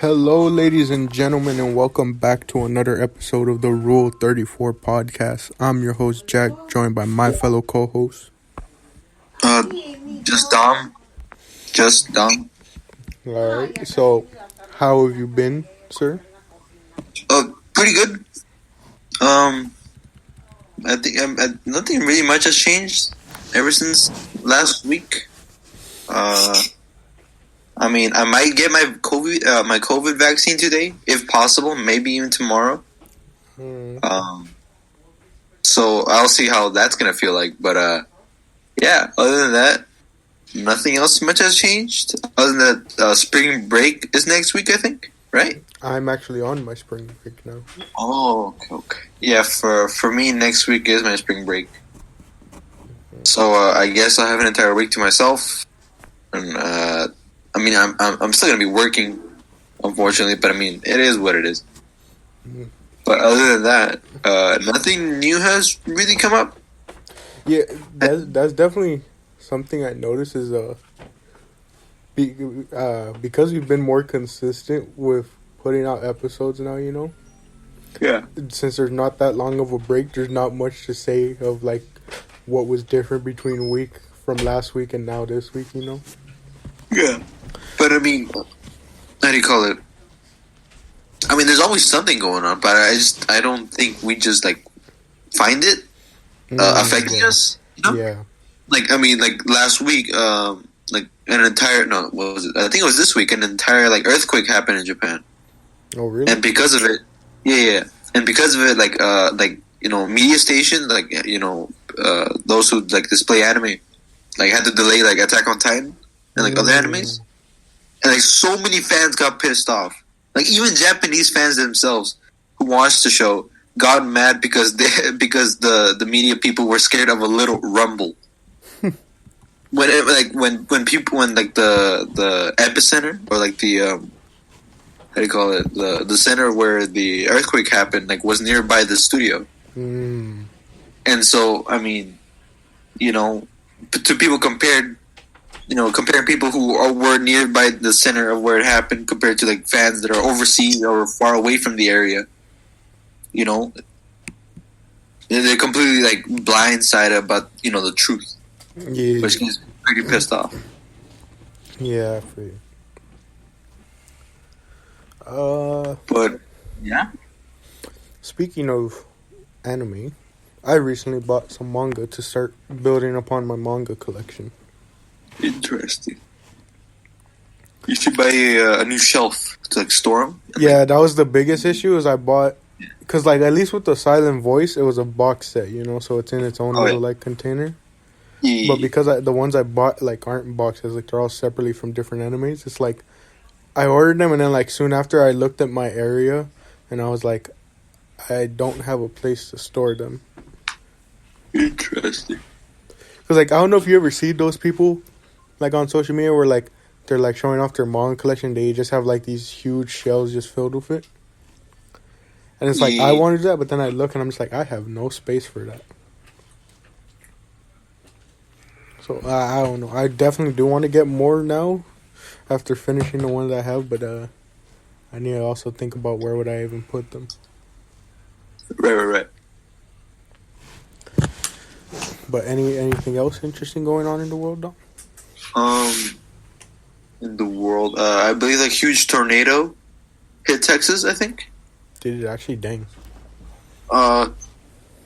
Hello, ladies and gentlemen, and welcome back to another episode of the Rule 34 podcast. I'm your host, Jack, joined by my fellow co-host. Just Dom. Just Dom. Alright, so how have you been, sir? Pretty good. I think nothing really much has changed ever since last week. I might get my COVID vaccine today, if possible, maybe even tomorrow. So I'll see how that's gonna feel like. But yeah. Other than that, nothing else much has changed. Other than that, spring break is next week, I think. Right? I'm actually on my spring break now. Oh, okay. Yeah, for me, next week is my spring break. So I guess I'll have an entire week to myself, and I'm still gonna be working, unfortunately. But it is what it is. But other than that, nothing new has really come up. Yeah, that's definitely something I noticed is because we've been more consistent with putting out episodes now, you know? Yeah. Since there's not that long of a break, there's not much to say of, like, what was different between week from last week and now this week, you know? Yeah. But, how do you call it? There's always something going on, but I don't think we just, like, find it affecting us, you know? Yeah. Like last week, an entire, no, what was it? I think it was this week, an entire, like, earthquake happened in Japan. Oh, really? And because of it, yeah. And because of it, media stations, those who, like, display anime, like, had to delay, like, Attack on Titan and, like, other animes. And, like, so many fans got pissed off. Like, even Japanese fans themselves who watched the show got mad because the media people were scared of a little rumble. When the epicenter, or, like, the how do you call it, the center where the earthquake happened, like, was nearby the studio. And so to people comparing people who were nearby the center of where it happened compared to, like, fans that are overseas or far away from the area, they're completely, like, blindsided about the truth. Yeah. Which gets pretty pissed off. Yeah, I feel you. But yeah. Speaking of anime, I recently bought some manga to start building upon my manga collection. Interesting. You should buy a new shelf to, like, store them. Yeah, that was the biggest issue. Is I bought, because, like, at least with the silent voice, it was a box set, so it's in its own little like container. Yeah. But because the ones I bought, like, aren't boxes, like, they're all separately from different animes. It's like I ordered them, and then, like, soon after I looked at my area, and I was like, I don't have a place to store them. Interesting. Because, like, I don't know if you ever see those people, like, on social media where, like, they're, like, showing off their manga collection. They just have, like, these huge shelves just filled with it. And it's like, I wanted that, but then I look and I'm just like, I have no space for that. So, I don't know. I definitely do want to get more now after finishing the ones I have, but I need to also think about where would I even put them. Right. But anything else interesting going on in the world, though? In the world, I believe, like, huge tornado hit Texas, I think. Did it actually? Dang. I'm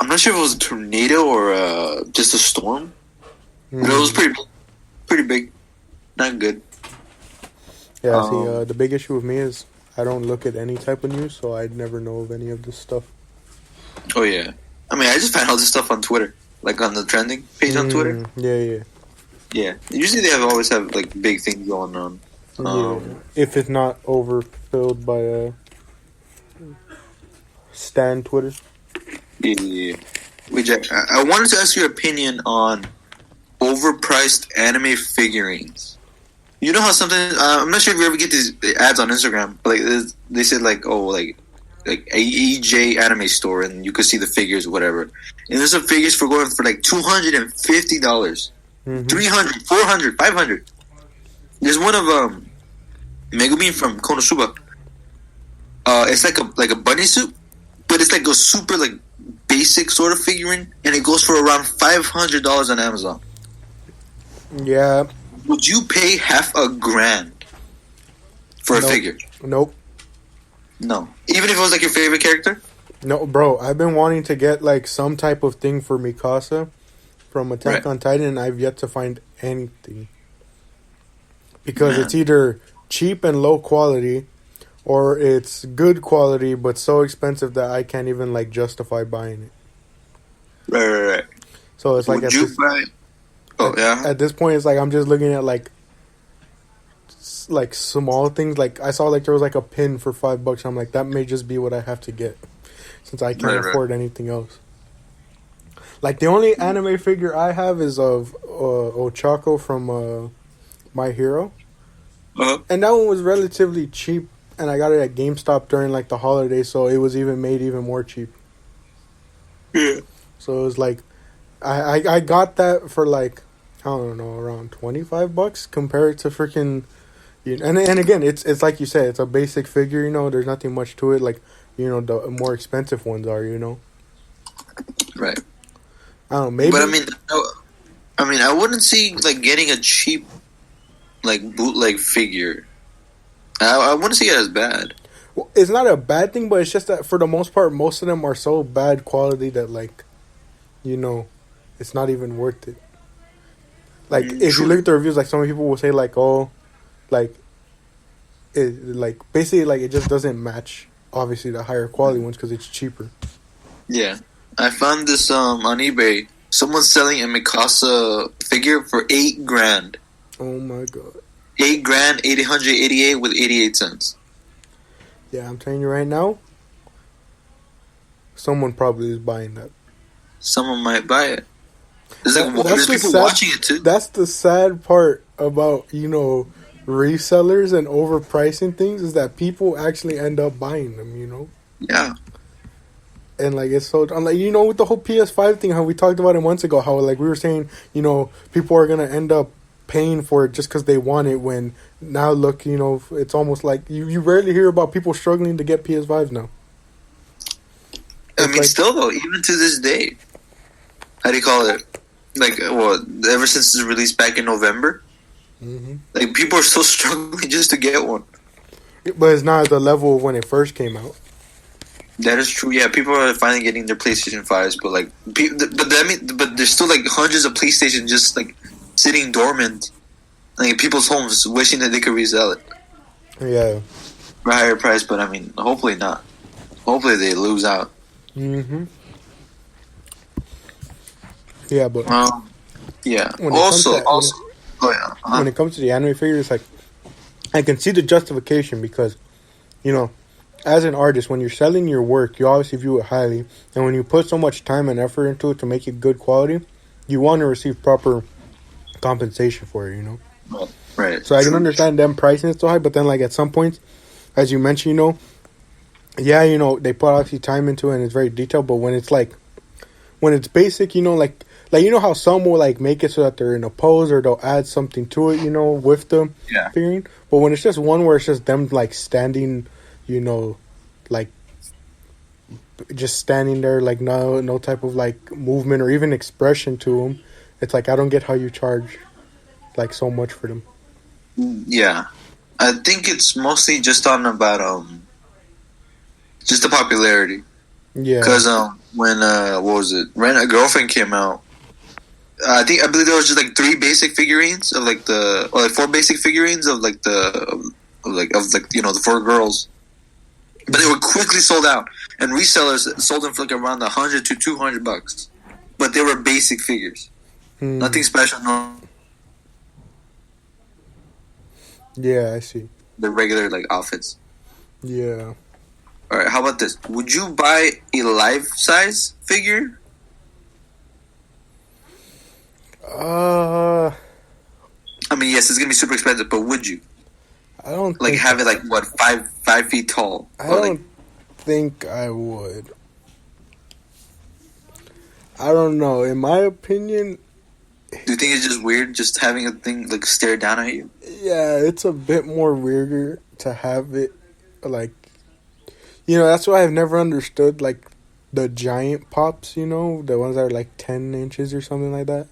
not sure if it was a tornado or just a storm. But it was pretty big. Not good. Yeah, see, the big issue with me is I don't look at any type of news, so I'd never know of any of this stuff. Oh, yeah. I just find all this stuff on Twitter. Like, on the trending page on Twitter. Yeah. Yeah. Usually they always have, like, big things going on. If it's not overfilled by Stan Twitter. Yeah. Wait, Jack, I wanted to ask your opinion on overpriced anime figurines. You know how sometimes I'm not sure if you ever get these ads on Instagram, but, like, they said, like, like a EJ anime store, and you could see the figures or whatever. And there's some figures going for like $250, $300, $400, $500. There's one of Megumi from Konosuba It's like a bunny suit, but it's like a super like basic sort of figurine, and it goes for around $500 on Amazon. Yeah. Would you pay $500,000 for a figure? Nope. No. Even if it was like your favorite character? No, bro. I've been wanting to get like some type of thing for Mikasa from Attack on Titan, and I've yet to find anything. Because it's either cheap and low quality, or it's good quality but so expensive that I can't even like justify buying it. Right. So it's like would you buy? Oh yeah. At this point, it's like I'm just looking at like small things. Like I saw like there was like a pin for $5. I'm like, that may just be what I have to get, since I can't afford anything else. Like the only anime figure I have is of Ochako from My Hero, and that one was relatively cheap, and I got it at GameStop during like the holidays, so it was even made even more cheap. Yeah. So it was like, I got that for like, I don't know, around $25 compared to freaking, and again, it's like you said, it's a basic figure, there's nothing much to it, like, the more expensive ones are, Right. I don't know, maybe. But I mean, I wouldn't see like getting a cheap, like bootleg figure. I wouldn't see it as bad. Well, it's not a bad thing, but it's just that for the most part, most of them are so bad quality that like, it's not even worth it. Like if you look at the reviews, like some people will say like, oh, like basically like it just doesn't match obviously the higher quality ones because it's cheaper. Yeah. I found this on eBay. Someone's selling a Mikasa figure for $8,000. Oh my god. $8,000, 888 with 88 cents. Yeah, I'm telling you right now, someone probably is buying that. Someone might buy it. There's people watching it too. That's the sad part about, resellers and overpricing things, is that people actually end up buying them, Yeah. And like it's so, I'm like, with the whole PS5 thing, how we talked about it months ago, how like we were saying, people are gonna end up paying for it just because they want it. When now look, it's almost like you rarely hear about people struggling to get PS5s now. I mean, still though, even to this day, how do you call it? Like, ever since it's released back in November, like people are still struggling just to get one. But it's not at the level of when it first came out. That is true. Yeah, people are finally getting their PlayStation 5s, but like, but there's still like hundreds of PlayStation just like sitting dormant, like in people's homes, wishing that they could resell it. Yeah, for a higher price. But I mean, hopefully not. Hopefully they lose out. Yeah, but yeah. When it comes to the anime figures, like I can see the justification because, as an artist, when you're selling your work, you obviously view it highly, and when you put so much time and effort into it to make it good quality, you want to receive proper compensation for it, Right. So I can understand them pricing it so high, but then like at some points, as you mentioned, they put obviously time into it and it's very detailed, but when it's basic, like how some will like make it so that they're in a pose or they'll add something to it, with the figurine. But when it's just one where it's just them like standing, like just standing there, like no type of like movement or even expression to them, it's like I don't get how you charge like so much for them. Yeah, I think it's mostly just on about just the popularity. Yeah, because when what was it? Rent a Girlfriend came out. I believe there was just like 3 basic figurines of like or 4 basic figurines of like the the 4 girls. But they were quickly sold out, and resellers sold them for like around $100 to $200. But they were basic figures, nothing special. No. Yeah, I see. The regular like outfits. Yeah. All right. How about this? Would you buy a life-size figure? I mean, yes, it's gonna be super expensive, but would you? I don't like have it like what 5 feet tall. I don't think I would. I don't know. In my opinion, do you think it's just weird just having a thing like stare down at you? Yeah, it's a bit more weirder to have it like That's why I've never understood, like, the giant pops, the ones that are, like, 10 inches or something like that.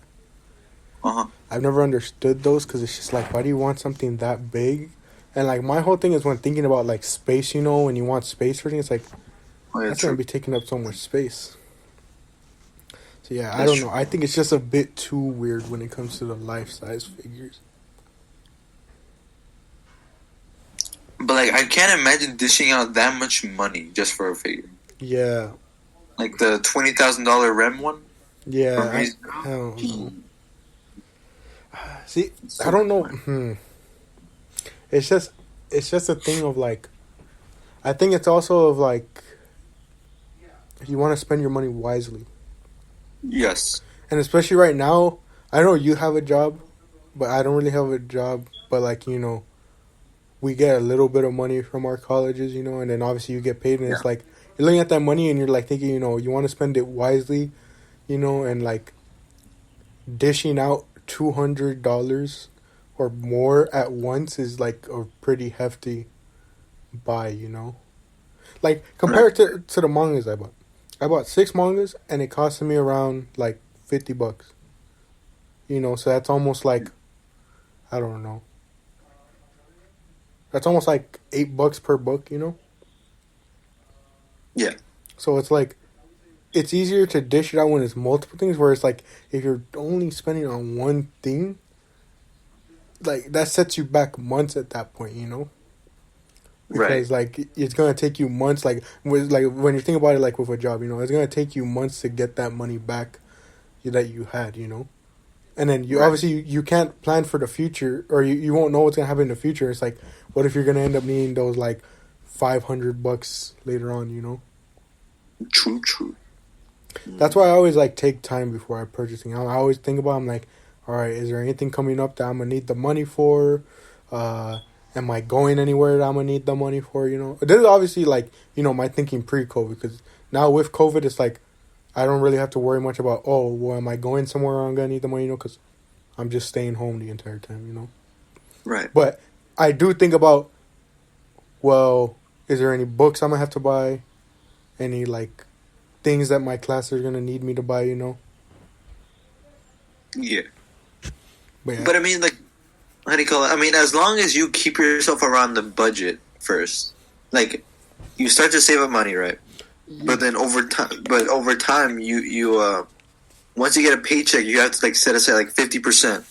Uh-huh. I've never understood those because it's just, like, why do you want something that big? And, like, my whole thing is when thinking about, like, space, when you want space for things, it's like, that's going to be taking up so much space. So, yeah, I don't know. I think it's just a bit too weird when it comes to the life-size figures. But, like, I can't imagine dishing out that much money just for a figure. Yeah. Like the $20,000 REM one? Yeah. I don't know. See, I don't know. It's just a thing of, like, I think it's also of, like, you want to spend your money wisely. Yes. And especially right now, I know you have a job, but I don't really have a job. But, like, we get a little bit of money from our colleges, and then obviously you get paid. And it's like, you're looking at that money and you're, like, thinking, you want to spend it wisely, and, like, dishing out $200 or more at once is, like, a pretty hefty buy, Like, compared to the mangas I bought. I bought 6 mangas and it costed me around, like, $50. So that's almost like, I don't know. That's almost like $8 per book, Yeah. So it's like, it's easier to dish it out when it's multiple things, where it's like, if you're only spending on one thing, like, that sets you back months at that point, Because, like, it's going to take you months, like when you think about it, like, with a job, it's going to take you months to get that money back that you had, And then you obviously, you can't plan for the future, or you won't know what's going to happen in the future. It's like, what if you're going to end up needing those, like, $500 later on, True. That's why I always, like, take time before I purchase things. I always think about, I'm like, all right, is there anything coming up that I'm going to need the money for? Am I going anywhere that I'm going to need the money for, This is obviously, like, my thinking pre-COVID, because now with COVID, it's like, I don't really have to worry much about, am I going somewhere I'm going to need the money, because I'm just staying home the entire time, Right. But I do think about, well, is there any books I'm going to have to buy? Any, like, things that my classes are going to need me to buy, Yeah. But, I mean, like, how do you call it? I mean, as long as you keep yourself around the budget first, like, you start to save up money, right? But then over time, you once you get a paycheck, you have to, like, set aside, like, 50%.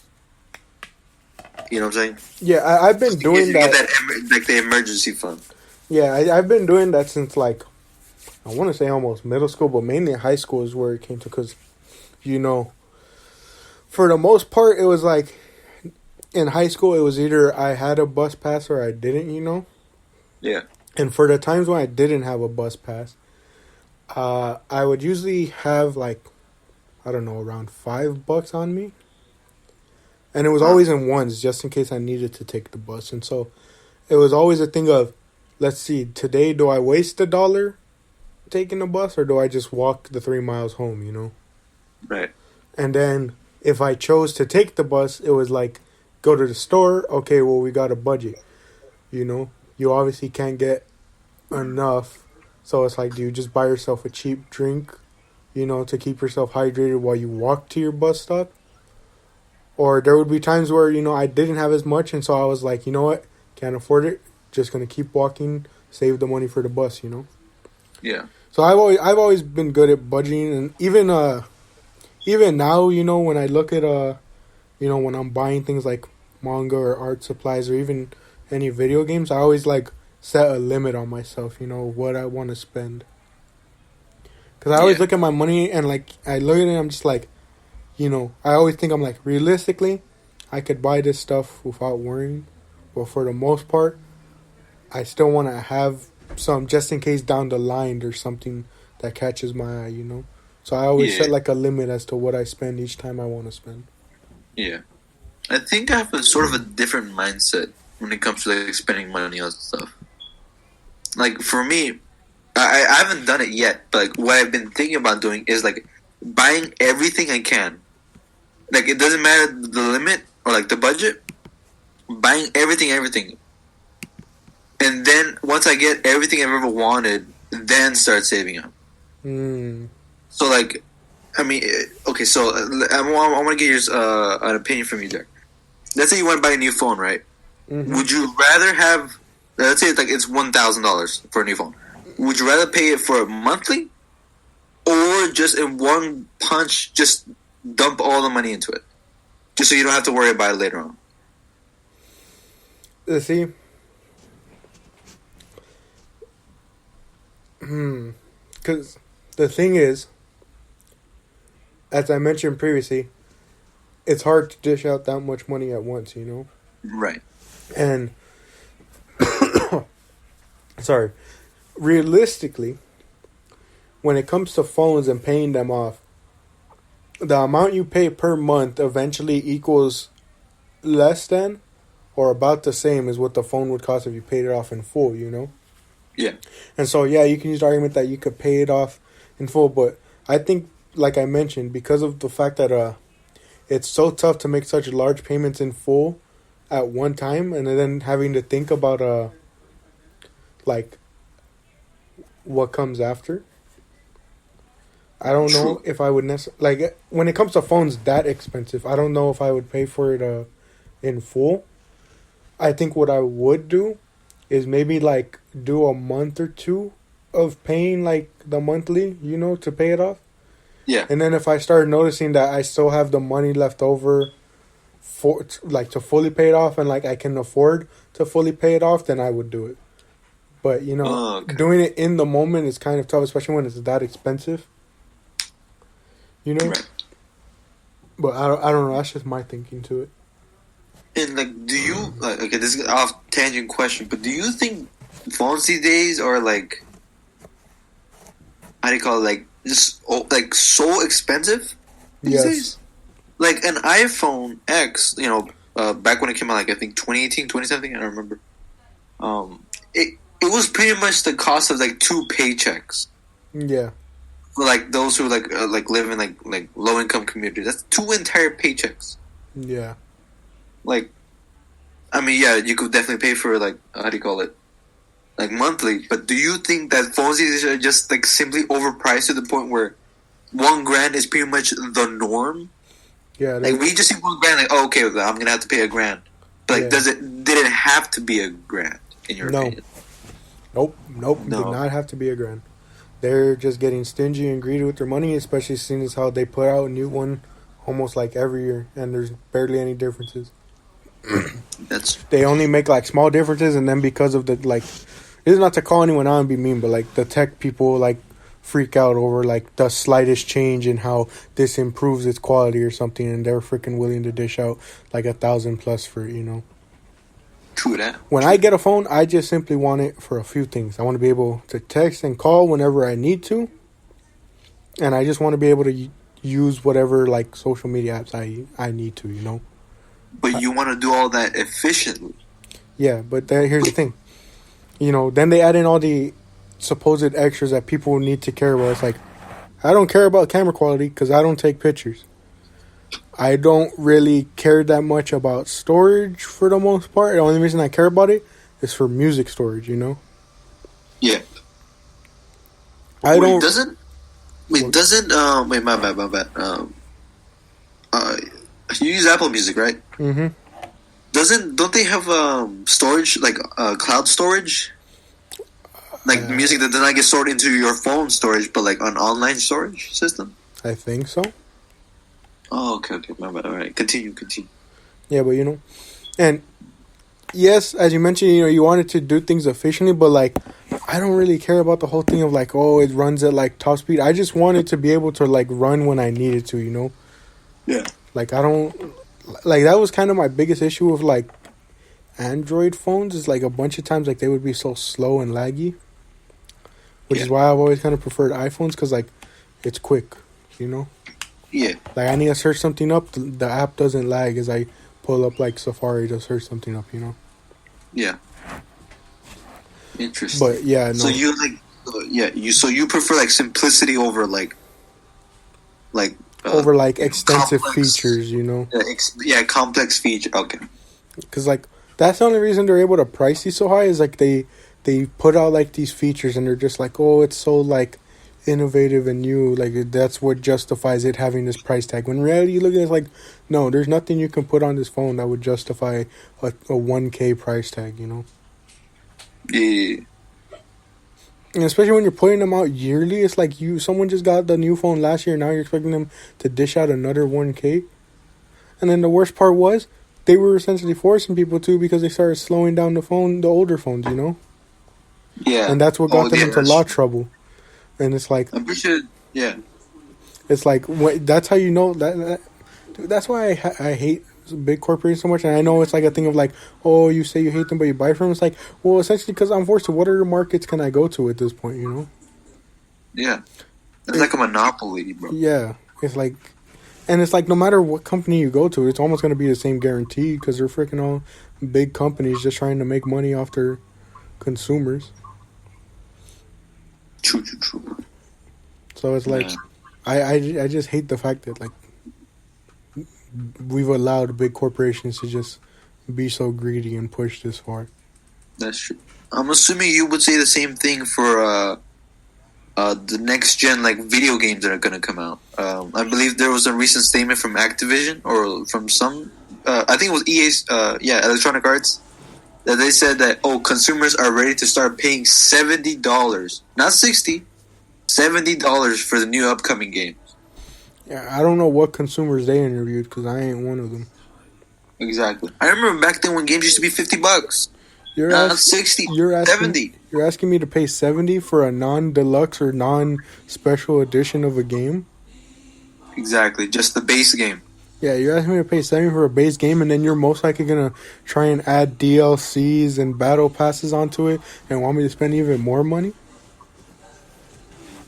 You know what I'm saying? Yeah, I've been doing that. Get that, like, the emergency fund. Yeah, I've been doing that since, like, I want to say almost middle school, but mainly high school is where it came to, because, for the most part, it was like, in high school, it was either I had a bus pass or I didn't, Yeah. And for the times when I didn't have a bus pass, I would usually have, like, I don't know, around $5 on me. And it was always in ones, just in case I needed to take the bus. And so it was always a thing of, let's see, today, do I waste $1 taking the bus, or do I just walk the 3 miles home, Right. And then if I chose to take the bus, it was like, go to the store, okay, well, we got a budget, You obviously can't get enough. So it's like, do you just buy yourself a cheap drink, to keep yourself hydrated while you walk to your bus stop? Or there would be times where, I didn't have as much, and so I was like, you know what, can't afford it, just going to keep walking, save the money for the bus, Yeah. So I've always been good at budgeting, and even now, when I look at when I'm buying things like manga or art supplies or even any video games, I always, like, set a limit on myself, what I want to spend. Because I always look at my money and, like, I look at it and I'm just like, I always think, I'm like, realistically, I could buy this stuff without worrying. But for the most part, I still want to have some just in case down the line there's something that catches my eye, So I always set, like, a limit as to what I spend each time I want to spend. Yeah. I think I have a sort of a different mindset when it comes to, like, spending money on stuff. Like, for me, I haven't done it yet, but, like, what I've been thinking about doing is, like, buying everything I can. Like, it doesn't matter the limit or, like, the budget. Buying everything. And then, once I get everything I've ever wanted, then start saving up. So like, I mean, okay. So I want to get an opinion from you there. Let's say you want to buy a new phone, right? Mm-hmm. Would you rather have? Let's say it's $1,000 for a new phone. Would you rather pay it for monthly, or just in one punch, just dump all the money into it, just so you don't have to worry about it later on? Let's see. Because the thing is, as I mentioned previously, it's hard to dish out that much money at once, you know? Right. And, sorry, realistically, when it comes to phones and paying them off, the amount you pay per month eventually equals less than or about the same as what the phone would cost if you paid it off in full, you know? Yeah. And so, yeah, you can use the argument that you could pay it off in full, but I think, like I mentioned, because of the fact that it's so tough to make such large payments in full at one time, and then having to think about like what comes after. I don't know if I would necessarily, like, when it comes to phones that expensive, I don't know if I would pay for it in full. I think what I would do is maybe like do a month or two of paying like the monthly, you know, to pay it off. Yeah. And then if I start noticing that I still have the money left over for like to fully pay it off, and like I can afford to fully pay it off, then I would do it. But you know, doing it in the moment is kind of tough, especially when it's that expensive. You know. Right. But I don't know. That's just my thinking to it. And like, do you okay? This is an off tangent question, but do you think phones these days are like, how do you call it, like just like so expensive these days? Like an iPhone X, you know, back when it came out, like I think 2018, 2017, I don't remember. It was pretty much the cost of like 2 paychecks. Yeah. For like those who like live in like low income communities, that's 2 entire paychecks. Yeah. Like, I mean, yeah, you could definitely pay for like, how do you call it, like monthly. But do you think that phones these days are just like simply overpriced to the point where $1,000 is pretty much the norm? Yeah. Like we just see $1,000, like, oh, okay, I'm gonna have to pay $1,000. But like, did it have to be $1,000 in your opinion? Nope. No. Did not have to be $1,000. They're just getting stingy and greedy with their money, especially seeing as how they put out a new one almost like every year, and there's barely any differences. They only make like small differences, and then because of the like, it's not to call anyone out and be mean, but like the tech people like freak out over like the slightest change in how this improves its quality or something, and they're freaking willing to dish out like $1,000+ for it, you know. True that. When I get a phone, I just simply want it for a few things. I want to be able to text and call whenever I need to, and I just want to be able to use whatever like social media apps I need to, you know. But you want to do all that efficiently. Yeah, but here's the thing. You know, then they add in all the supposed extras that people need to care about. It's like, I don't care about camera quality because I don't take pictures. I don't really care that much about storage for the most part. The only reason I care about it is for music storage, you know? Yeah. Doesn't my bad. You use Apple Music, right? Mm-hmm. Don't they have storage, like cloud storage? Like music that does not get stored into your phone storage, but like an online storage system? I think so. Oh, okay, my bad. All right, continue. Yeah, but you know, and yes, as you mentioned, you know, you wanted to do things efficiently, but like, I don't really care about the whole thing of like, oh, it runs at like top speed. I just wanted to be able to like run when I needed to, you know? Yeah. Like, I don't, like, that was kind of my biggest issue with like Android phones is like a bunch of times like they would be so slow and laggy, which is why I've always kind of preferred iPhones because like it's quick, you know? Yeah. Like, I need to search something up, the app doesn't lag as I pull up like Safari to search something up, you know? Yeah. Interesting. But yeah, no. So you like, you prefer like simplicity over like over like extensive features, you know? Complex feature. Okay. Because like that's the only reason they're able to price these so high is like they they put out like these features and they're just like, oh, it's so like innovative and new, like that's what justifies it having this price tag. When in reality, you look at it, it's like, no, there's nothing you can put on this phone that would justify a 1K price tag, you know. Yeah. And especially when you're putting them out yearly, it's like someone just got the new phone last year, now you're expecting them to dish out another 1K. And then the worst part was they were essentially forcing people to, because they started slowing down the older phones, you know. Yeah. And that's what got them into law trouble. And it's like, I'm pretty sure. Yeah. It's like, that's how you know that dude, that's why I hate big corporations so much. And I know it's like a thing of like, oh, you say you hate them but you buy from them. It's like, well, essentially because I'm forced to. What other markets can I go to at this point, you know? Yeah. It's like a monopoly, bro. Yeah. It's like, and it's like no matter what company you go to, it's almost going to be the same guarantee, because they're freaking all big companies just trying to make money off their consumers. True. So it's like, I just hate the fact that like we've allowed big corporations to just be so greedy and push this far. That's true. I'm assuming you would say the same thing for the next gen like video games that are going to come out. I believe there was a recent statement from Activision or from some, I think it was EA's, Electronic Arts, that they said that consumers are ready to start paying $70, not $60, $70 for the new upcoming games. Yeah, I don't know what consumers they interviewed, because I ain't one of them. Exactly. I remember back then when games used to be $50. Not 60. You're 70. You're asking me to pay $70 for a non-deluxe or non-special edition of a game? Exactly, just the base game. Yeah, you're asking me to pay $70 for a base game, and then you're most likely gonna try and add DLCs and battle passes onto it, and want me to spend even more money?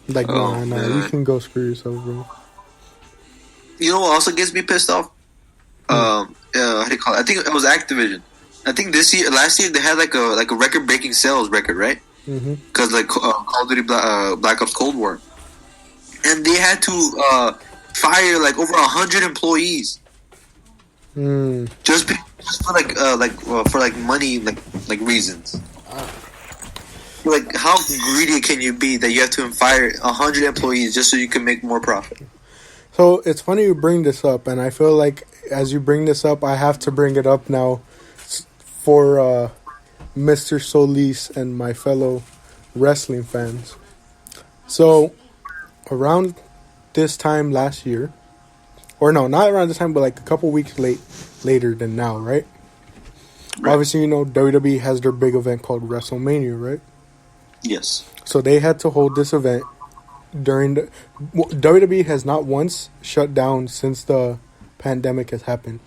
Like, nah, you can go screw yourself, bro. You know what also gets me pissed off? How do you call it? I think it was Activision. I think last year they had like a record-breaking sales record, right? Because like Call of Duty Black Ops Cold War, and they had to fire like over 100 employees just for money like reasons. Like, how greedy can you be that you have to fire 100 employees just so you can make more profit? So it's funny you bring this up, and I feel like as you bring this up, I have to bring it up now for Mr. Solis and my fellow wrestling fans. So around this time last year, or no, not around this time, but like a couple weeks later than now, right? Obviously, you know, WWE has their big event called WrestleMania, right? Yes. So they had to hold this event during WWE has not once shut down since the pandemic has happened.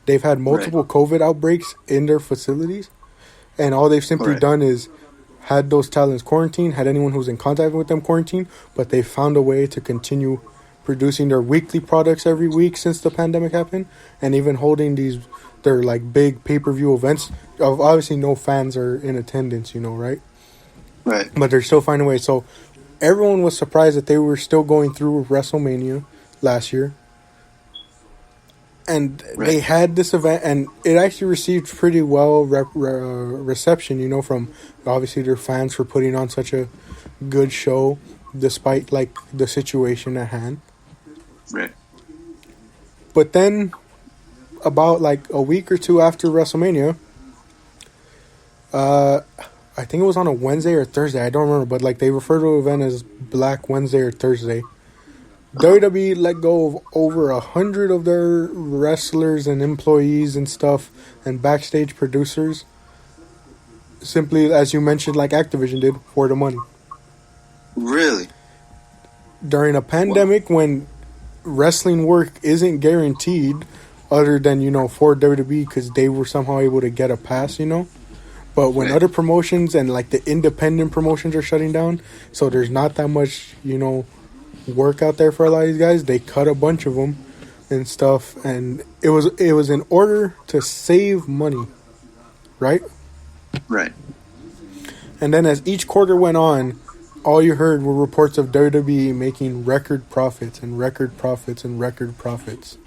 They've had multiple COVID outbreaks in their facilities, and all they've simply done is had those talents quarantined, had anyone who's in contact with them quarantined, but they found a way to continue producing their weekly products every week since the pandemic happened, and even holding their like big pay-per-view events. Obviously, no fans are in attendance, you know, right? Right. But they're still finding a way. So everyone was surprised that they were still going through with WrestleMania last year. And they had this event, and it actually received pretty well reception, you know, from obviously their fans for putting on such a good show despite like the situation at hand. Right. But then about like a week or two after WrestleMania, I think it was on a Wednesday or Thursday, I don't remember, but like they refer to the event as Black Wednesday or Thursday. WWE let go of over 100 of their wrestlers and employees and stuff and backstage producers. Simply, as you mentioned, like Activision did, for the money. Really? During a pandemic when wrestling work isn't guaranteed, other than, you know, for WWE, because they were somehow able to get a pass, you know. But when other promotions and like the independent promotions are shutting down, so there's not that much, you know, work out there for a lot of these guys, they cut a bunch of them and stuff, and it was in order to save money, right? Right. And then as each quarter went on, all you heard were reports of WWE making record profits and record profits and record profits.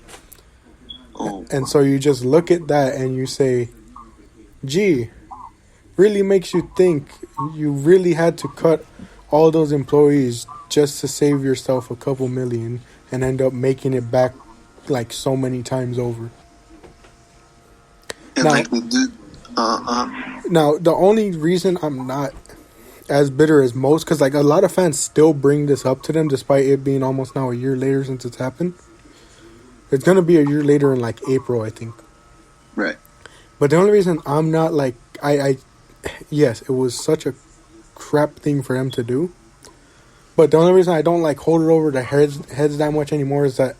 And so you just look at that and you say, gee, really makes you think you really had to cut all those employees just to save yourself a couple million and end up making it back like so many times over. And Now, like the dude, now the only reason I'm not as bitter as most, because like a lot of fans still bring this up to them despite it being almost now a year later since it's happened. It's gonna be a year later in like April, I think. right? But the only reason I'm not like yes, it was such a crap thing for them to do. But the only reason I don't like hold it over their heads that much anymore is that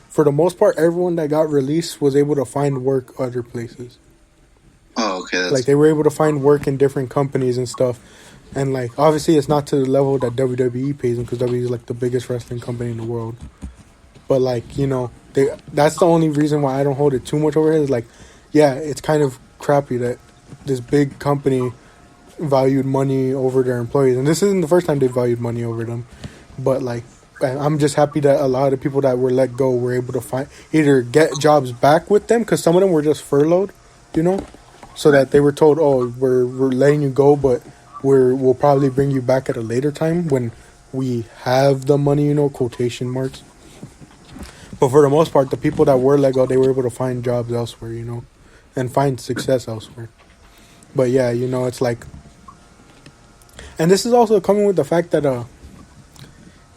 for the most part, everyone that got released was able to find work other places. Oh, okay. Like they were able to find work in different companies and stuff. And like obviously it's not to the level that WWE pays them, because WWE is like the biggest wrestling company in the world. But like, you know, that's the only reason why I don't hold it too much over here. Is like, yeah, it's kind of crappy that this big company valued money over their employees, and this isn't the first time they valued money over them. But like, I'm just happy that a lot of people that were let go were able to either get jobs back with them, because some of them were just furloughed, you know, so that they were told, oh, we're letting you go, but we'll probably bring you back at a later time when we have the money, you know, quotation marks. But for the most part, the people that were let go, they were able to find jobs elsewhere, you know, and find success elsewhere. But yeah, you know, it's like, and this is also coming with the fact that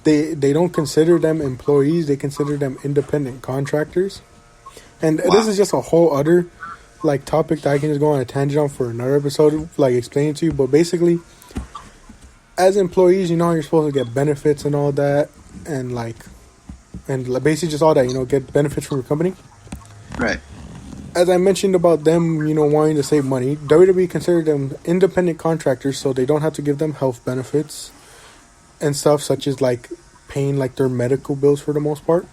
they don't consider them employees; they consider them independent contractors. And this is just a whole other like topic that I can just go on a tangent on for another episode, like explaining to you. But basically, as employees, you know how you're supposed to get benefits and all that, and basically just all that, you know, get benefits from your company. Right. As I mentioned about them, you know, wanting to save money, WWE considered them independent contractors, so they don't have to give them health benefits and stuff, such as like paying like their medical bills for the most part.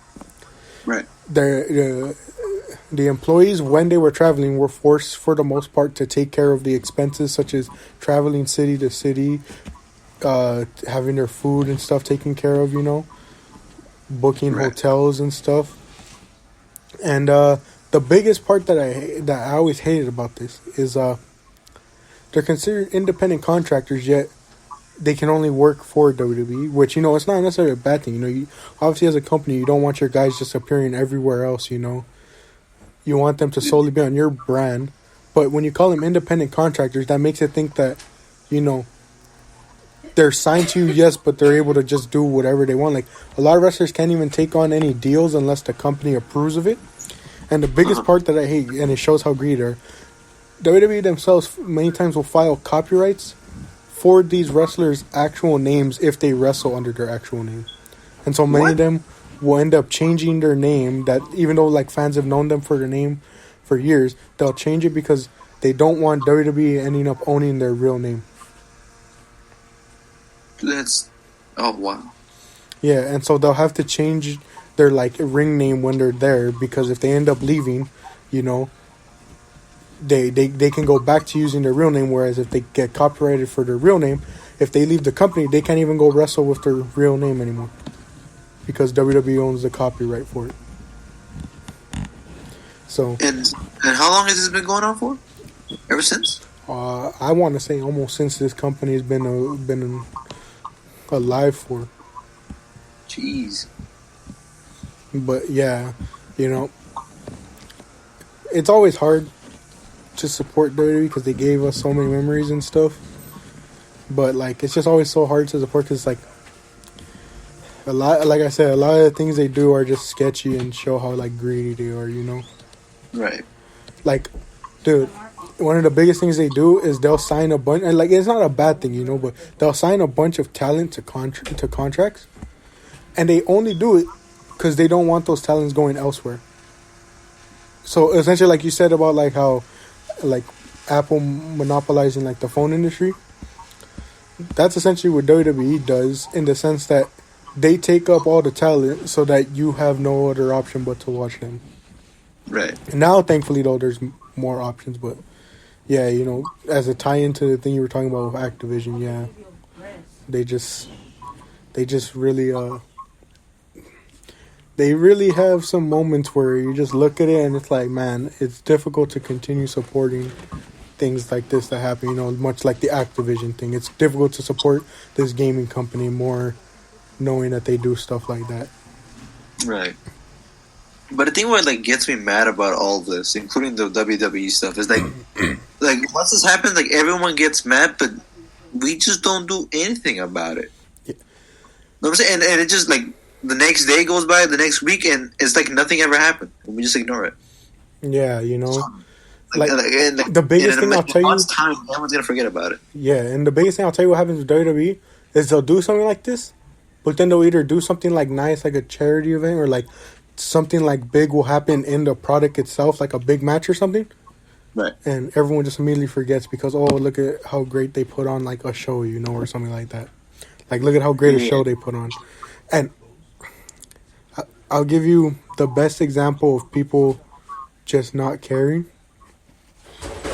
Right. The employees, when they were traveling, were forced for the most part to take care of the expenses, such as traveling city to city, having their food and stuff taken care of, you know, booking hotels and stuff. And the biggest part that I always hated about this is they're considered independent contractors, yet they can only work for WWE, which, you know, it's not necessarily a bad thing. You know, obviously as a company, you don't want your guys just appearing everywhere else, you know. You want them to solely be on your brand. But when you call them independent contractors, that makes it think that, you know, they're signed to you, yes, but they're able to just do whatever they want. Like, a lot of wrestlers can't even take on any deals unless the company approves of it. And the biggest part that I hate, and it shows how greedy they are, WWE themselves many times will file copyrights for these wrestlers' actual names if they wrestle under their actual name. And so many of them will end up changing their name, that even though like fans have known them for their name for years, they'll change it because they don't want WWE ending up owning their real name. Oh wow. Yeah, and so they'll have to change their like ring name when they're there, because if they end up leaving, you know, they can go back to using their real name. Whereas if they get copyrighted for their real name, if they leave the company, they can't even go wrestle with their real name anymore, because WWE owns the copyright for it. So and how long has this been going on for? Ever since? I want to say almost since this company has been alive for. Jeez. But yeah, you know, it's always hard to support WWE because they gave us so many memories and stuff. But like, it's just always so hard to support because like like I said, a lot of the things they do are just sketchy and show how like greedy they are, you know. Right. Like, dude, one of the biggest things they do is they'll sign a bunch, and like, it's not a bad thing, you know, but they'll sign a bunch of talent to contracts, and they only do it because they don't want those talents going elsewhere. So essentially, like you said about like how like Apple monopolizing like the phone industry, that's essentially what WWE does, in the sense that they take up all the talent so that you have no other option but to watch them. Right. Now, thankfully, though, there's more options, but yeah, you know, as a tie-in to the thing you were talking about with Activision, yeah, they just really they really have some moments where you just look at it and it's like, man, it's difficult to continue supporting things like this that happen. You know, much like the Activision thing. It's difficult to support this gaming company more, knowing that they do stuff like that. Right. But the thing what like gets me mad about all this, including the WWE stuff, is like once this happens, like everyone gets mad, but we just don't do anything about it. Yeah. You know what I'm saying? And it just like the next day goes by, the next week, and it's like nothing ever happened, and we just ignore it. Yeah, you know, like the biggest thing I'll tell you, time everyone's gonna forget about it. Yeah, and the biggest thing I'll tell you what happens with WWE is they'll do something like this, but then they'll either do something like nice, like a charity event, or like something like big will happen in the product itself, like a big match or something. Right. And everyone just immediately forgets because, oh, look at how great they put on like a show, you know, or something like that. Like, look at how great a show they put on. And I'll give you the best example of people just not caring.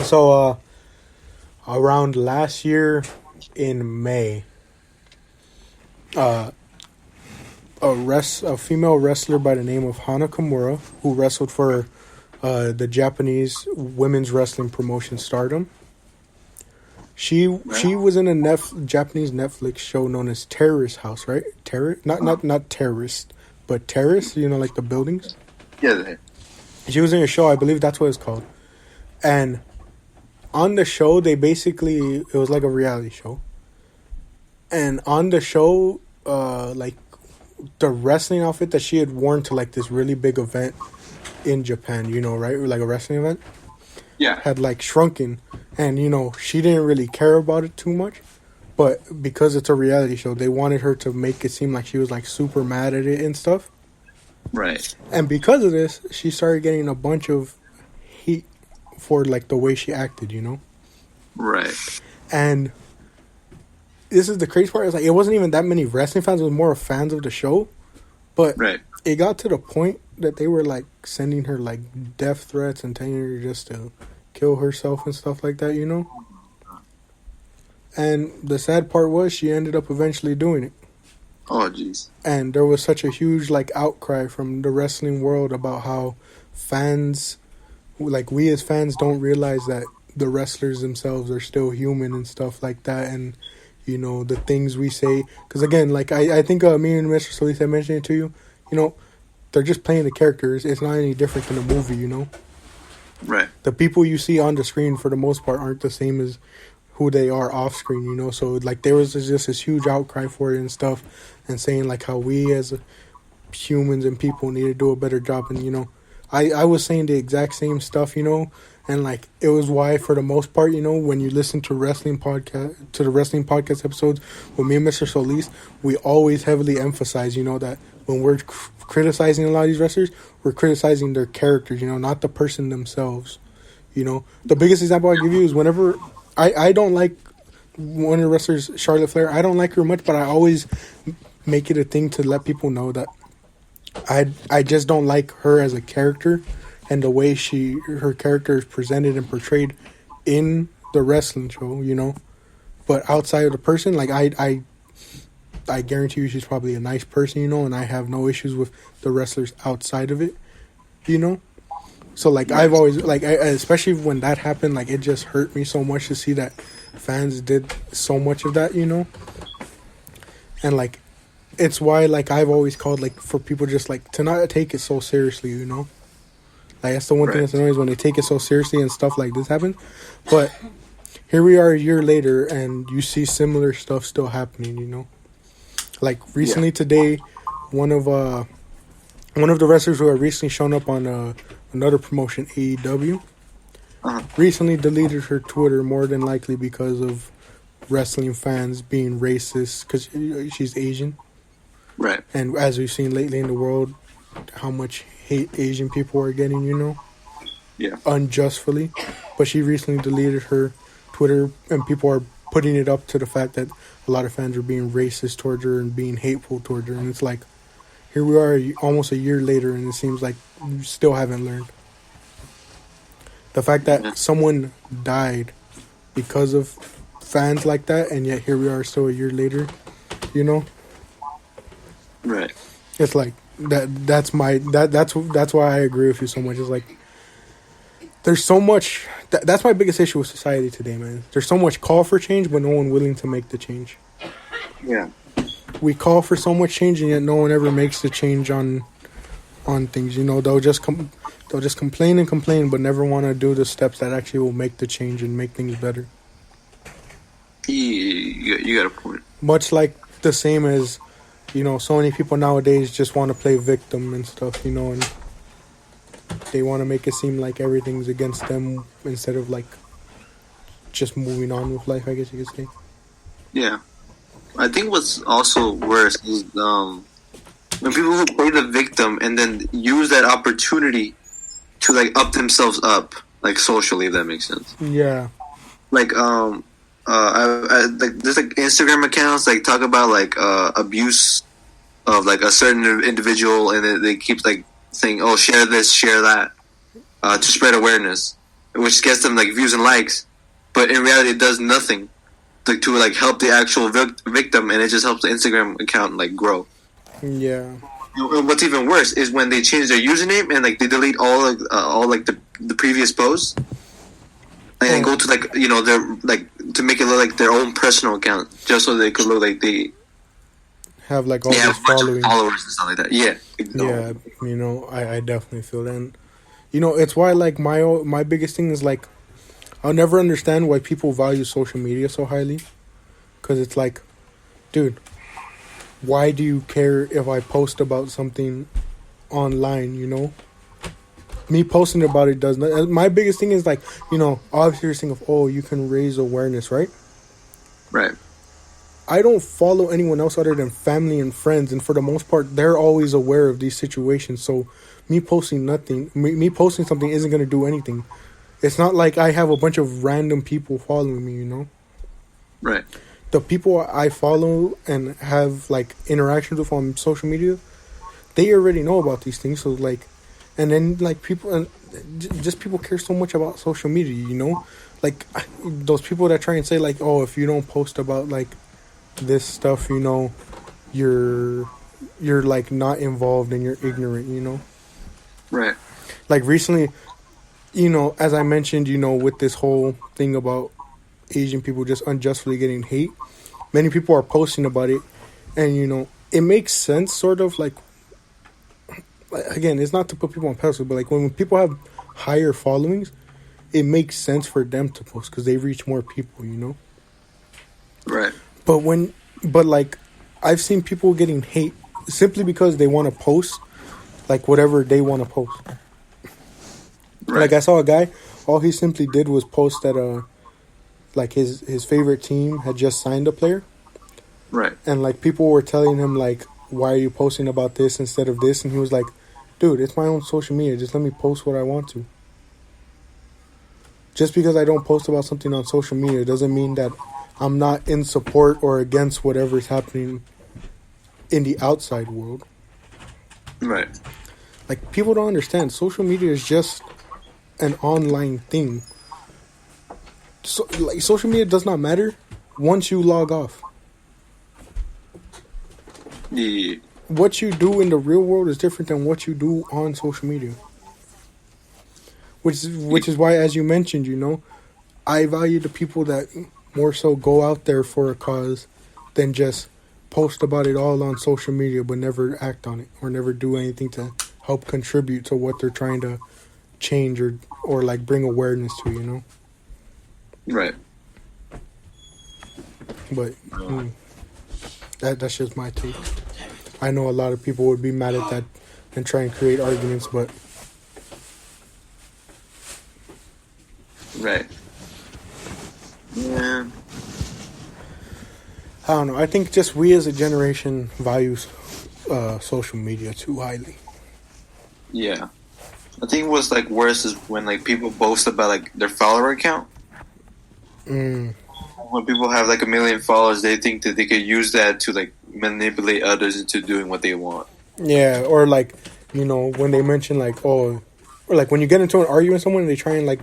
So, around last year in May, a female wrestler by the name of Hana Kimura, who wrestled for the Japanese women's wrestling promotion Stardom. She was in a Japanese Netflix show known as Terrace House, right? Not terrorist, but terrace. You know, like the buildings. Yeah. She was in a show. I believe that's what it's called. And on the show, it was like a reality show. And on the show, like the wrestling outfit that she had worn to like this really big event in Japan, you know, right? Like a wrestling event. Yeah. Had like shrunken, and you know, she didn't really care about it too much. But because it's a reality show, they wanted her to make it seem like she was like super mad at it and stuff. Right. And because of this, she started getting a bunch of heat for like the way she acted, you know? Right. And this is the crazy part, is like it wasn't even that many wrestling fans, it was more fans of the show. But it got to the point that they were like sending her like death threats and telling her just to kill herself and stuff like that, you know? And the sad part was she ended up eventually doing it. Oh, jeez. And there was such a huge like outcry from the wrestling world about how fans, like we as fans, don't realize that the wrestlers themselves are still human and stuff like that. And, you know, the things we say. Because, again, like I think me and Mr. Solis, I mentioned it to you, you know, they're just playing the characters. It's not any different than a movie, you know? Right. The people you see on the screen, for the most part, aren't the same as who they are off screen, you know? So, like, there was just this huge outcry for it and stuff, and saying, like, how we as humans and people need to do a better job. And, you know, I was saying the exact same stuff, you know? And, like, it was why, for the most part, you know, when you listen to the wrestling podcast episodes with me and Mr. Solis, we always heavily emphasize, you know, that when we're criticizing a lot of these wrestlers, we're criticizing their characters, you know, not the person themselves. You know, the biggest example I give you is whenever I don't like one of the wrestlers, Charlotte Flair. I don't like her much, but I always make it a thing to let people know that I just don't like her as a character and the way her character is presented and portrayed in the wrestling show, you know. But outside of the person, like I guarantee you she's probably a nice person, you know, and I have no issues with the wrestlers outside of it, you know. So, like, I've always, like, especially when that happened, like, it just hurt me so much to see that fans did so much of that, you know. And, like, it's why, like, I've always called, like, for people just, like, to not take it so seriously, you know. Like, that's the one thing that's annoying, when they take it so seriously and stuff like this happen. But here we are a year later, and you see similar stuff still happening, you know. Like, recently today, one of the wrestlers who had recently shown up on another promotion, AEW, recently deleted her Twitter, more than likely because of wrestling fans being racist, because she's Asian. Right. And as we've seen lately in the world, how much hate Asian people are getting, you know? Yeah. Unjustly. But she recently deleted her Twitter, and people are putting it up to the fact that a lot of fans are being racist towards her and being hateful towards her. And it's like, here we are almost a year later, and it seems like we still haven't learned. The fact that someone died because of fans like that, and yet here we are still a year later, you know? Right. It's like, that's why I agree with you so much. It's like, there's so much That's my biggest issue with society today, man. There's so much call for change, but no one willing to make the change. Yeah. We call for so much change, and yet no one ever makes the change on things. They'll just complain and complain, but never want to do the steps that actually will make the change and make things better. You got a point. Much like the same as, so many people nowadays just want to play victim and stuff, and they want to make it seem like everything's against them instead of like just moving on with life, I guess you could say. Yeah. I think what's also worse is when people who play the victim and then use that opportunity to like up themselves up, like socially, if that makes sense. Yeah. Like I like there's like Instagram accounts like talk about like abuse of like a certain individual, and they keep like saying, "Oh, share this, share that," to spread awareness, which gets them like views and likes, but in reality, it does nothing to like help the actual victim, and it just helps the Instagram account like grow. Yeah. And what's even worse is when they change their username and like they delete all the previous posts and go to like their like to make it look like their own personal account just so they could look like they have like all these followers and stuff like that. Yeah. Yeah, I definitely feel that. And, it's why like my biggest thing is like I'll never understand why people value social media so highly, because it's like, dude, why do you care if I post about something online? Me posting about it does not. My biggest thing is like, obviously you're thinking of, you can raise awareness, right? Right. I don't follow anyone else other than family and friends, and for the most part, they're always aware of these situations. So, me posting me posting something isn't going to do anything. It's not like I have a bunch of random people following me, Right. The people I follow and have, like, interactions with on social media, they already know about these things. So, like, and then, like, people care so much about social media, Like, those people that try and say, like, oh, if you don't post about, like, this stuff, you're like not involved and you're ignorant, Right. Like recently, as I mentioned, with this whole thing about Asian people just unjustly getting hate, many people are posting about it, and it makes sense, sort of like again, it's not to put people on pedestal, but like when people have higher followings, it makes sense for them to post because they reach more people, Right. But like, I've seen people getting hate simply because they want to post, like, whatever they want to post. Right. Like, I saw a guy, all he simply did was post that, like, his favorite team had just signed a player. Right. And, like, people were telling him, like, why are you posting about this instead of this? And he was like, dude, it's my own social media. Just let me post what I want to. Just because I don't post about something on social media doesn't mean that I'm not in support or against whatever's happening in the outside world. Right. Like, people don't understand. Social media is just an online thing. So, like, social media does not matter once you log off. Yeah. What you do in the real world is different than what you do on social media. Which is why, as you mentioned, I value the people that more so go out there for a cause than just post about it all on social media but never act on it or never do anything to help contribute to what they're trying to change or like bring awareness to, Right. But that's just my take. I know a lot of people would be mad at that and try and create arguments, but right. Yeah. I don't know. I think just we as a generation values social media too highly. Yeah. I think what's like worse is when like people boast about like their follower count. When people have like 1 million followers, they think that they could use that to like manipulate others into doing what they want. Yeah, or like, when they mention like, or like when you get into an argument with someone, they try and like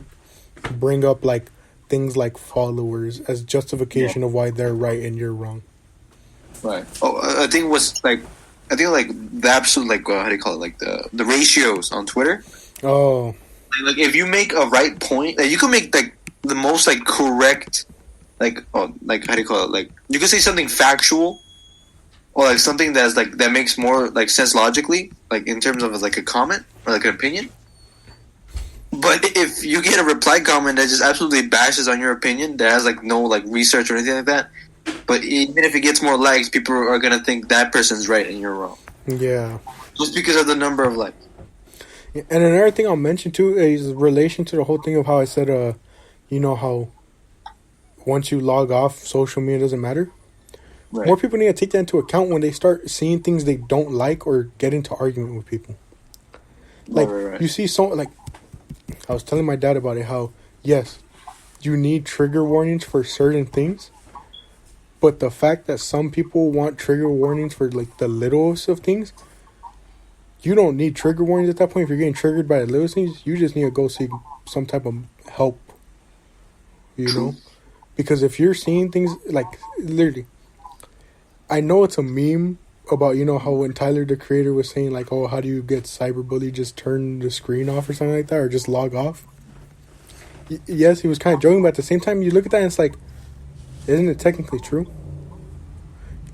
bring up like things like followers as justification of why they're right and you're wrong. Right. Oh, I think the absolute like how do you call it, like the ratios on Twitter. Oh. Like if you make a right point, like you can make like the most like correct, like like how do you call it? Like you can say something factual, or like something that's like that makes more like sense logically, like in terms of like a comment or like an opinion. But if you get a reply comment that just absolutely bashes on your opinion, that has like no like research or anything like that, but even if it gets more likes, people are gonna think that person's right and you're wrong. Yeah. Just because of the number of likes. And another thing I'll mention too is in relation to the whole thing of how I said, you know how once you log off, social media doesn't matter. Right. More people need to take that into account when they start seeing things they don't like or get into argument with people. Like right. You see, like I was telling my dad about it. How yes, you need trigger warnings for certain things, but the fact that some people want trigger warnings for like the littlest of things. You don't need trigger warnings at that point. If you're getting triggered by the little things, you just need to go seek some type of help. You know? Because if you're seeing things, like, literally, I know it's a meme about, you know, how when Tyler, the creator, was saying, like, oh, how do you get cyberbullied? Just turn the screen off or something like that, or just log off. Yes, he was kind of joking, but at the same time, you look at that and it's like, isn't it technically true?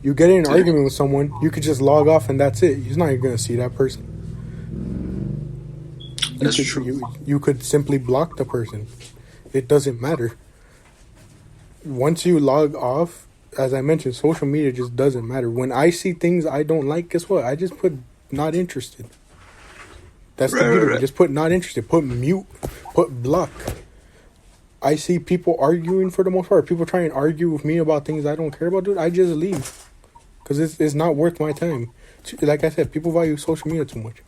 You get in an argument with someone, you could just log off and that's it. He's not even going to see that person. That's true. You could simply block the person. It doesn't matter. Once you log off, as I mentioned, social media just doesn't matter. When I see things I don't like, guess what? I just put not interested. That's the beauty. Right. Just put not interested. Put mute. Put block. I see people arguing for the most part. People try and argue with me about things I don't care about, dude. I just leave. Because it's not worth my time. Like I said, people value social media too much.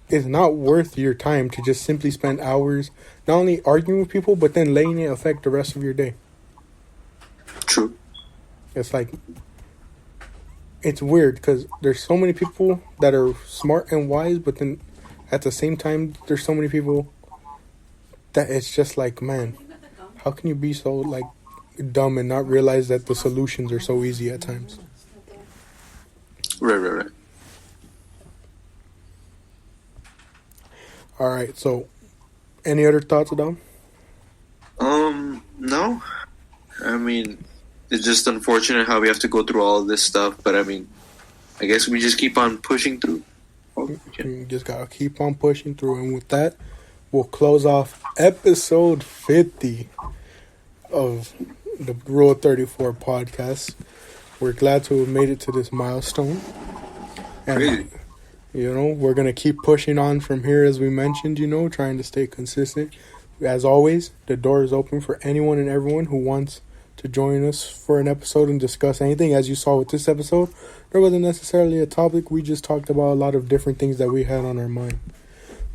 It's not worth your time to just simply spend hours not only arguing with people, but then letting it affect the rest of your day. True. It's like, it's weird because there's so many people that are smart and wise, but then at the same time, there's so many people that it's just like, man, how can you be so like dumb and not realize that the solutions are so easy at times? Right. All right, so any other thoughts, Adam? No. I mean, it's just unfortunate how we have to go through all of this stuff, but I mean, I guess we just keep on pushing through. You just gotta keep on pushing through, and with that, we'll close off episode 50 of the Rule 34 podcast. We're glad to have made it to this milestone. And, Crazy. You know, we're going to keep pushing on from here, as we mentioned, you know, trying to stay consistent. As always, the door is open for anyone and everyone who wants to join us for an episode and discuss anything. As you saw with this episode, there wasn't necessarily a topic. We just talked about a lot of different things that we had on our mind.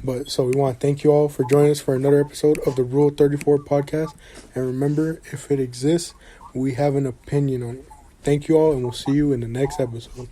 But so we want to thank you all for joining us for another episode of the Rule 34 podcast. And remember, if it exists, we have an opinion on it. Thank you all, and we'll see you in the next episode.